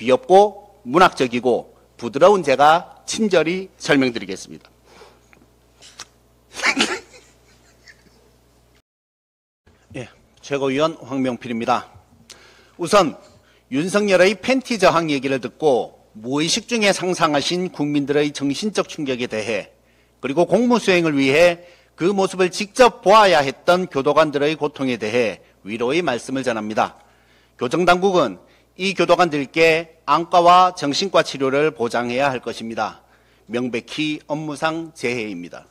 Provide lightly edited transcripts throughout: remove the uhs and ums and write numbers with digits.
귀엽고 문학적이고 부드러운 제가 친절히 설명드리겠습니다. 예, 최고위원 황명필입니다. 우선 윤석열의 팬티 저항 얘기를 듣고 무의식 중에 상상하신 국민들의 정신적 충격에 대해, 그리고 공무 수행을 위해 그 모습을 직접 보아야 했던 교도관들의 고통에 대해 위로의 말씀을 전합니다. 교정당국은 이 교도관들께 안과와 정신과 치료를 보장해야 할 것입니다. 명백히 업무상 재해입니다.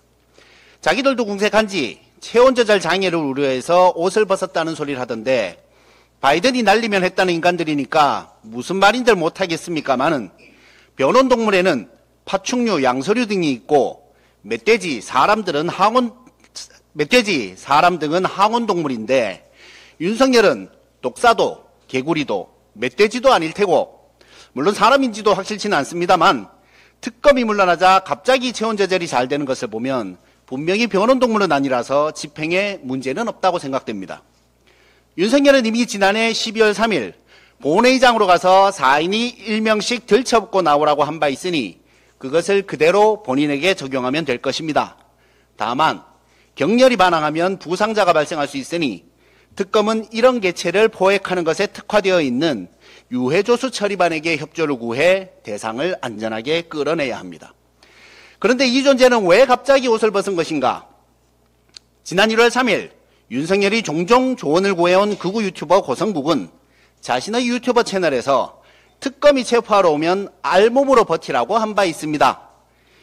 자기들도 궁색한지 체온 조절 장애를 우려해서 옷을 벗었다는 소리를 하던데, 바이든이 날리면 했다는 인간들이니까 무슨 말인들 못하겠습니까마는, 변온동물에는 파충류, 양서류 등이 있고 멧돼지, 사람 등은 항온동물인데, 윤석열은 독사도, 개구리도, 멧돼지도 아닐 테고, 물론 사람인지도 확실치는 않습니다만, 특검이 물러나자 갑자기 체온 조절이 잘 되는 것을 보면 분명히 변온동물은 아니라서 집행에 문제는 없다고 생각됩니다. 윤석열은 이미 지난해 12월 3일 본회의장으로 가서 4인이 1명씩 들쳐붙고 나오라고 한 바 있으니 그것을 그대로 본인에게 적용하면 될 것입니다. 다만 격렬히 반항하면 부상자가 발생할 수 있으니 특검은 이런 개체를 포획하는 것에 특화되어 있는 유해조수 처리반에게 협조를 구해 대상을 안전하게 끌어내야 합니다. 그런데 이 존재는 왜 갑자기 옷을 벗은 것인가? 지난 1월 3일 윤석열이 종종 조언을 구해온 극우 유튜버 고성국은 자신의 유튜버 채널에서 특검이 체포하러 오면 알몸으로 버티라고 한 바 있습니다.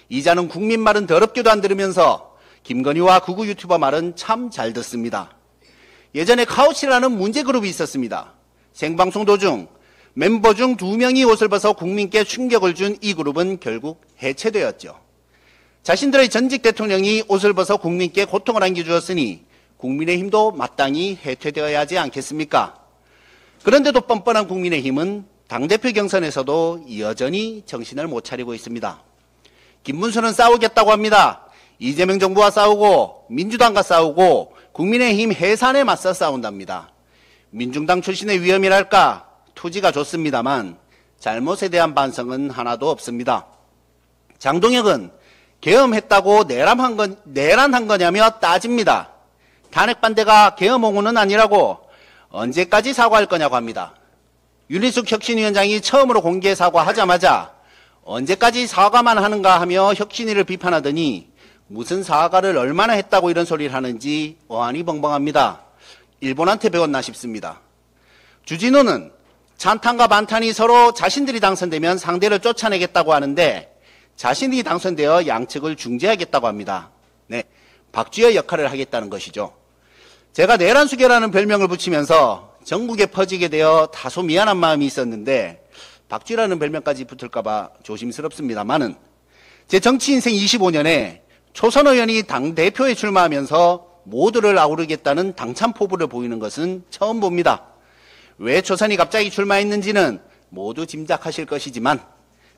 이자는 국민 말은 더럽게도 안 들으면서 김건희와 극우 유튜버 말은 참 잘 듣습니다. 예전에 카우치라는 문제그룹이 있었습니다. 생방송 도중 멤버 중 2명이 옷을 벗어 국민께 충격을 준 이 그룹은 결국 해체되었죠. 자신들의 전직 대통령이 옷을 벗어 국민께 고통을 안겨주었으니 국민의힘도 마땅히 해체되어야 하지 않겠습니까? 그런데도 뻔뻔한 국민의힘은 당대표 경선에서도 여전히 정신을 못 차리고 있습니다. 김문수는 싸우겠다고 합니다. 이재명 정부와 싸우고 민주당과 싸우고 국민의힘 해산에 맞서 싸운답니다. 민중당 출신의 위험이랄까 투지가 좋습니다만 잘못에 대한 반성은 하나도 없습니다. 장동혁은 계엄했다고 내란한 거냐며 따집니다. 탄핵 반대가 계엄 옹호는 아니라고 언제까지 사과할 거냐고 합니다. 윤희숙 혁신위원장이 처음으로 공개 사과하자마자 언제까지 사과만 하는가 하며 혁신위를 비판하더니 무슨 사과를 얼마나 했다고 이런 소리를 하는지 어안이 벙벙합니다. 일본한테 배웠나 싶습니다. 주진우는 찬탄과 반탄이 서로 자신들이 당선되면 상대를 쫓아내겠다고 하는데 자신이 당선되어 양측을 중재하겠다고 합니다. 네, 박쥐의 역할을 하겠다는 것이죠. 제가 내란수계라는 별명을 붙이면서 전국에 퍼지게 되어 다소 미안한 마음이 있었는데 박쥐라는 별명까지 붙을까 봐 조심스럽습니다만은, 제 정치 인생 25년에 초선 의원이 당대표에 출마하면서 모두를 아우르겠다는 당찬 포부를 보이는 것은 처음 봅니다. 왜 초선이 갑자기 출마했는지는 모두 짐작하실 것이지만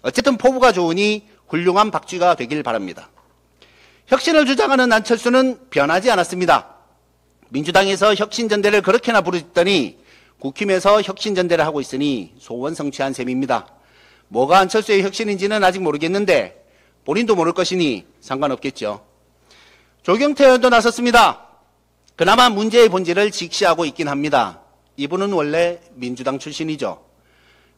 어쨌든 포부가 좋으니 훌륭한 박쥐가 되길 바랍니다. 혁신을 주장하는 안철수는 변하지 않았습니다. 민주당에서 혁신전대를 그렇게나 부르짖더니 국힘에서 혁신전대를 하고 있으니 소원 성취한 셈입니다. 뭐가 안철수의 혁신인지는 아직 모르겠는데 본인도 모를 것이니 상관없겠죠. 조경태 의원도 나섰습니다. 그나마 문제의 본질을 직시하고 있긴 합니다. 이분은 원래 민주당 출신이죠.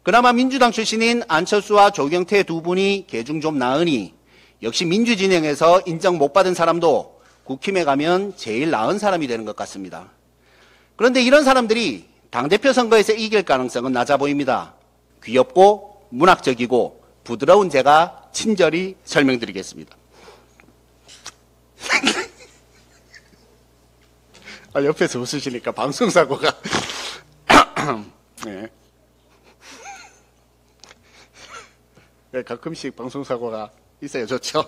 그나마 민주당 출신인 안철수와 조경태 두 분이 계중 좀 나으니 역시 민주진영에서 인정 못 받은 사람도 국힘에 가면 제일 나은 사람이 되는 것 같습니다. 그런데 이런 사람들이 당대표 선거에서 이길 가능성은 낮아 보입니다. 귀엽고 문학적이고 부드러운 제가 친절히 설명드리겠습니다. 옆에서 웃으시니까 방송사고가 네. 네, 가끔씩 방송사고가 있어야 좋죠.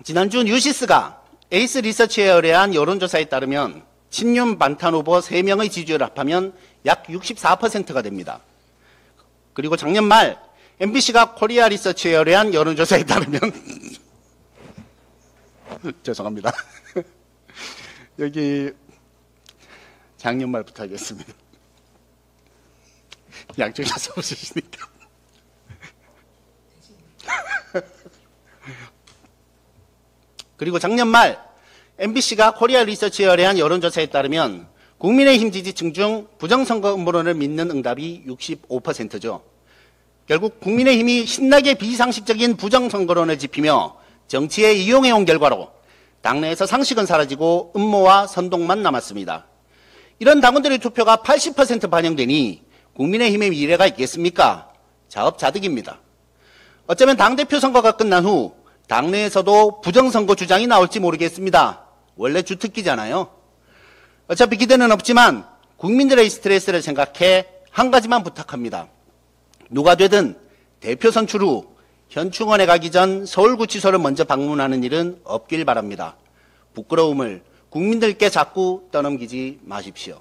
지난주 뉴시스가 에이스 리서치에 의뢰한 여론조사에 따르면 친윤 반탄 후보 3명의 지지율을 합하면 약 64%가 됩니다. 그리고 작년 말 MBC가 코리아 리서치에 의뢰한 여론조사에 따르면 죄송합니다. 여기 작년 말부터 하겠습니다. 양쪽이 다 써보시니까. 그리고 작년 말 MBC가 코리아 리서치에 의뢰한 여론조사에 따르면 국민의힘 지지층 중 부정선거 음모론을 믿는 응답이 65%죠. 결국 국민의힘이 신나게 비상식적인 부정선거론을 짚이며 정치에 이용해온 결과로 당내에서 상식은 사라지고 음모와 선동만 남았습니다. 이런 당원들의 투표가 80% 반영되니 국민의힘의 미래가 있겠습니까? 자업자득입니다. 어쩌면 당대표 선거가 끝난 후 당내에서도 부정선거 주장이 나올지 모르겠습니다. 원래 주특기잖아요. 어차피 기대는 없지만 국민들의 스트레스를 생각해 한 가지만 부탁합니다. 누가 되든 대표 선출 후 현충원에 가기 전 서울구치소를 먼저 방문하는 일은 없길 바랍니다. 부끄러움을 국민들께 자꾸 떠넘기지 마십시오.